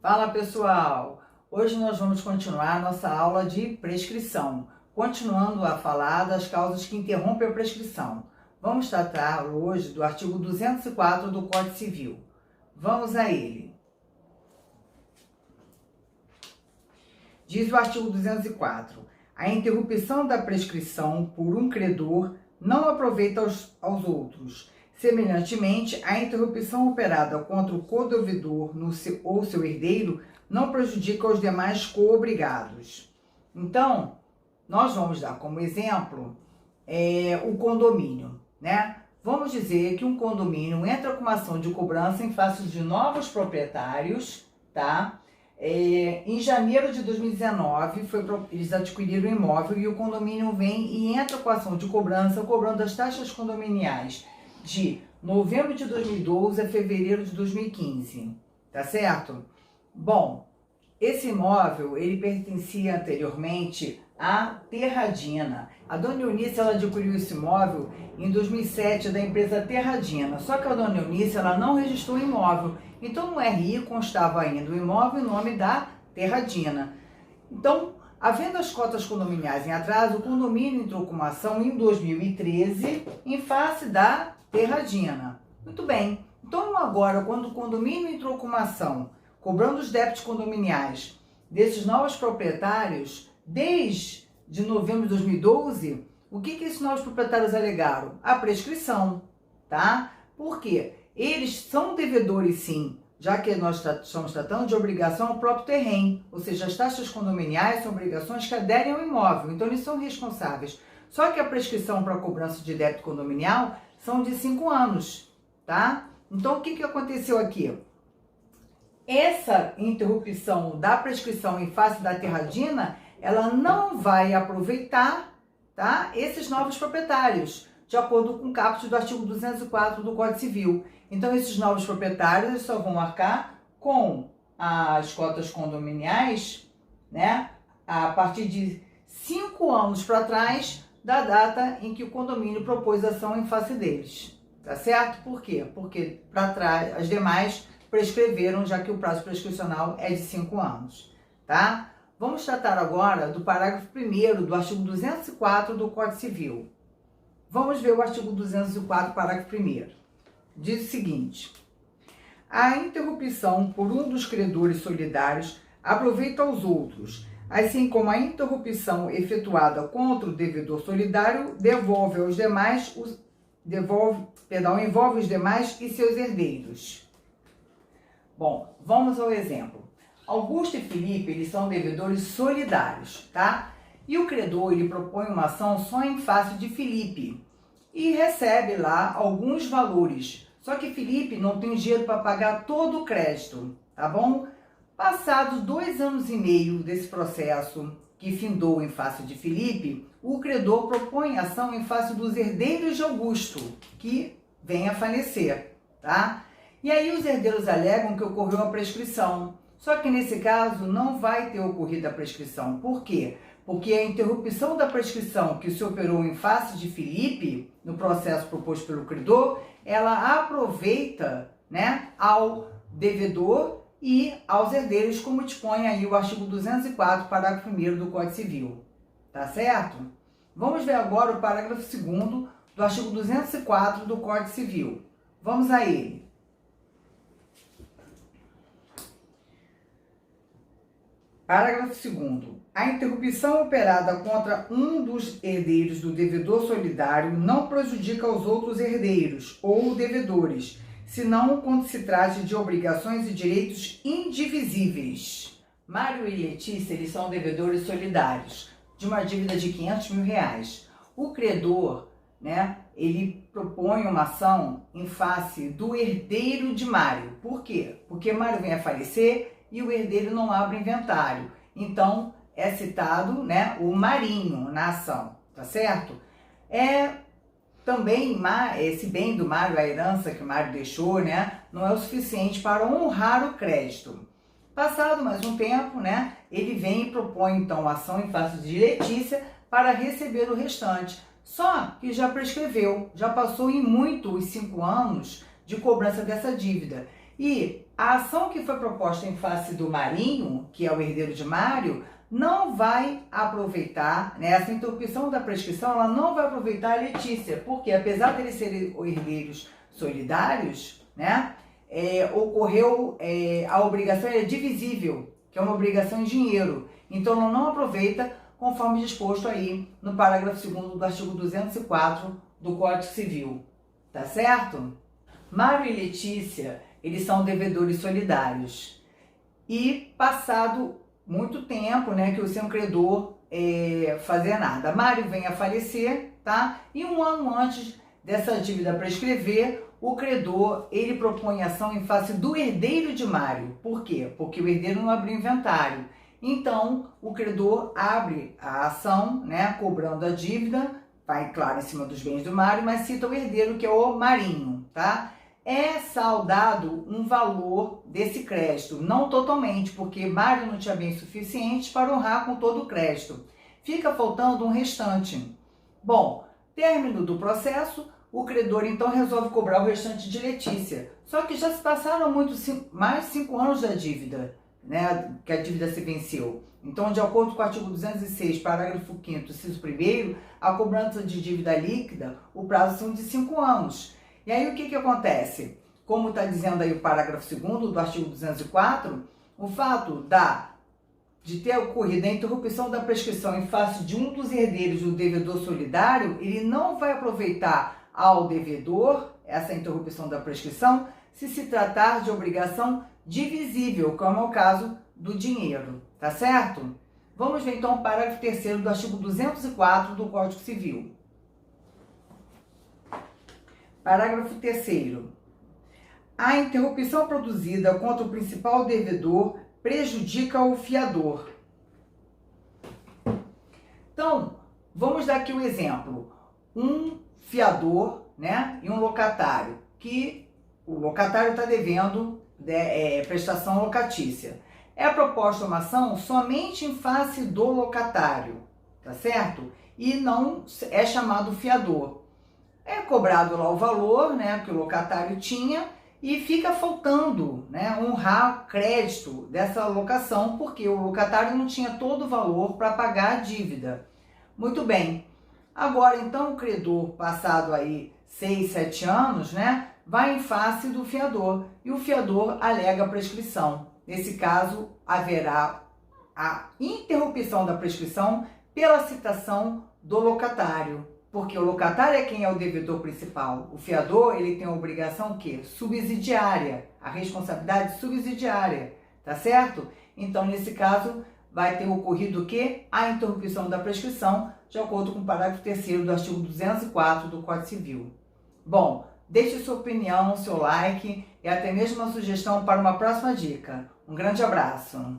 Fala pessoal! Hoje nós vamos continuar nossa aula de prescrição, continuando a falar das causas que interrompem a prescrição. Vamos tratar hoje do artigo 204 do Código Civil. Vamos a ele. Diz o artigo 204: a interrupção da prescrição por um credor não aproveita aos outros. Semelhantemente, a interrupção operada contra o codevedor ou seu herdeiro não prejudica os demais coobrigados. Então, nós vamos dar como exemplo o condomínio, né? Vamos dizer que um condomínio entra com uma ação de cobrança em face de novos proprietários, tá? Em janeiro de 2019, eles adquiriram o imóvel e o condomínio vem e entra com a ação de cobrança, cobrando as taxas condominiais de novembro de 2012 a fevereiro de 2015, tá certo? Bom, esse imóvel, ele pertencia anteriormente à Terradina. A dona Eunice, ela adquiriu esse imóvel em 2007 da empresa Terradina, só que a dona Eunice, ela não registrou o imóvel, então no RI constava ainda o imóvel em nome da Terradina. Então, havendo as cotas condominiais em atraso, o condomínio entrou com uma ação em 2013 em face da Terradina. Muito bem. Então agora, quando o condomínio entrou com uma ação cobrando os débitos condominiais desses novos proprietários, desde novembro de 2012, o que esses novos proprietários alegaram? A prescrição, tá? Por quê? Eles são devedores sim, já que nós estamos tratando de obrigação ao próprio terreno, ou seja, as taxas condominiais são obrigações que aderem ao imóvel, então eles são responsáveis. Só que a prescrição para a cobrança de débito condominial são de 5 anos, tá? Então, o que aconteceu aqui? Essa interrupção da prescrição em face da Terradina, ela não vai aproveitar, tá, esses novos proprietários, de acordo com o caput do artigo 204 do Código Civil. Então, esses novos proprietários só vão arcar com as cotas condominiais, né, a partir de 5 anos para trás da data em que o condomínio propôs ação em face deles. Tá certo? Por quê? Porque para trás as demais prescreveram, já que o prazo prescricional é de 5 anos. Tá? Vamos tratar agora do parágrafo 1º do artigo 204 do Código Civil. Vamos ver o artigo 204, parágrafo 1º. Diz o seguinte: a interrupção por um dos credores solidários aproveita aos outros, assim como a interrupção efetuada contra o devedor solidário envolve os demais e seus herdeiros. Bom, vamos ao exemplo. Augusto e Felipe, eles são devedores solidários, tá? E o credor, ele propõe uma ação só em face de Felipe e recebe lá alguns valores. Só que Felipe não tem dinheiro para pagar todo o crédito, tá bom? Passados 2 anos e meio desse processo que findou em face de Felipe, o credor propõe ação em face dos herdeiros de Augusto, que vem a falecer, tá? E aí os herdeiros alegam que ocorreu a prescrição. Só que nesse caso não vai ter ocorrido a prescrição. Por quê? Porque a interrupção da prescrição que se operou em face de Felipe, no processo proposto pelo credor, ela aproveita, né, ao devedor e aos herdeiros, como dispõe aí o artigo 204, parágrafo 1º do Código Civil. Tá certo? Vamos ver agora o parágrafo 2º do artigo 204 do Código Civil. Vamos a ele. Parágrafo 2º. A interrupção operada contra um dos herdeiros do devedor solidário não prejudica os outros herdeiros ou devedores, senão quando se trate de obrigações e direitos indivisíveis. Mário e Letícia, eles são devedores solidários de uma dívida de R$500 mil. O credor, né, ele propõe uma ação em face do herdeiro de Mário. Por quê? Porque Mário vem a falecer e o herdeiro não abre inventário. Então, é citado, né, o Marinho na ação, tá certo? Também esse bem do Mário, a herança que o Mário deixou, né, não é o suficiente para honrar o crédito. Passado mais um tempo, né, ele vem e propõe então ação em face de Letícia para receber o restante. Só que já prescreveu, já passou em muito os 5 anos de cobrança dessa dívida. E a ação que foi proposta em face do Marinho, que é o herdeiro de Mário, não vai aproveitar, né, essa interrupção da prescrição, ela não vai aproveitar a Letícia, porque apesar de eles serem herdeiros solidários, né, ocorreu a obrigação é divisível, que é uma obrigação em dinheiro. Então ela não aproveita, conforme disposto aí no parágrafo 2º do artigo 204 do Código Civil. Tá certo? Mário e Letícia, eles são devedores solidários. E passado muito tempo, né, que o seu credor fazia nada. Mário vem a falecer, tá? E um ano antes dessa dívida prescrever, o credor, ele propõe ação em face do herdeiro de Mário. Por quê? Porque o herdeiro não abriu inventário. Então, o credor abre a ação, né, cobrando a dívida, vai, claro, em cima dos bens do Mário, mas cita o herdeiro, que é o Marinho, tá? É saldado um valor desse crédito, não totalmente, porque Mário não tinha bens suficientes para honrar com todo o crédito. Fica faltando um restante. Bom, término do processo, o credor então resolve cobrar o restante de Letícia. Só que já se passaram mais de 5 anos da dívida, né, que a dívida se venceu. Então, de acordo com o artigo 206, parágrafo 5º, inciso 1º, a cobrança de dívida líquida, o prazo são de 5 anos. E aí o que acontece? Como está dizendo aí o parágrafo 2º do artigo 204, o fato de ter ocorrido a interrupção da prescrição em face de um dos herdeiros do devedor solidário, ele não vai aproveitar ao devedor essa interrupção da prescrição se tratar de obrigação divisível, como é o caso do dinheiro, tá certo? Vamos ver então o parágrafo 3º do artigo 204 do Código Civil. Parágrafo 3º. A interrupção produzida contra o principal devedor prejudica o fiador. Então, vamos dar aqui um exemplo. Um fiador, né, e um locatário, que o locatário está devendo prestação locatícia. É proposta uma ação somente em face do locatário, tá certo? E não é chamado fiador. É cobrado lá o valor, né, que o locatário tinha e fica faltando, né, honrar o crédito dessa locação, porque o locatário não tinha todo o valor para pagar a dívida. Muito bem. Agora, então, o credor, passado aí 6, 7 anos, né, vai em face do fiador e o fiador alega prescrição. Nesse caso, haverá a interrupção da prescrição pela citação do locatário, porque o locatário é quem é o devedor principal. O fiador, ele tem a obrigação o quê? Subsidiária, a responsabilidade subsidiária, tá certo? Então, nesse caso, vai ter ocorrido o quê? A interrupção da prescrição, de acordo com o parágrafo 3º do artigo 204 do Código Civil. Bom, deixe sua opinião, seu like e até mesmo uma sugestão para uma próxima dica. Um grande abraço!